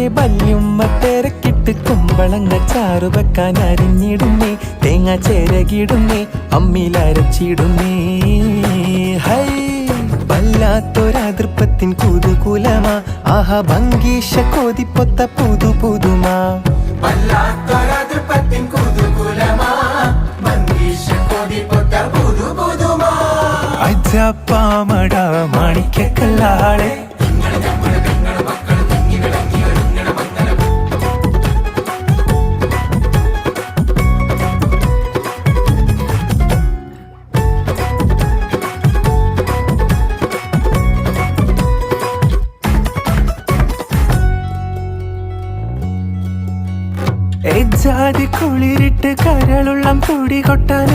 പെണ്ണെ ബല്യുമ്മ തിരക്കിട്ട് കുമ്പളങ്ങ ചാറു വെക്കാൻ അരിഞ്ഞിടുന്നേ, തേങ്ങ ചേരകിടുന്നേ, അമ്മിലരച്ചിടുന്നേ. ഹൈ വല്ലാത്തൊരതൃപ്പത്തിൻ കുതുകുലമാ, ആഹാ ഭംഗീഷ കോതിപ്പൊത്ത പുതു പുതുമാ. വല്ലാത്തൊരതൃപ്പത്തിൻ കുതുകുലമാ, ഭംഗീഷ കോതിപ്പൊത്ത പുതു പുതുമാ. അജപ്പാമട മാണിക്കല്ലാളെ ജാതി കുളിരിട്ട് കരളുള്ളം കൂടി കൊട്ടാൻ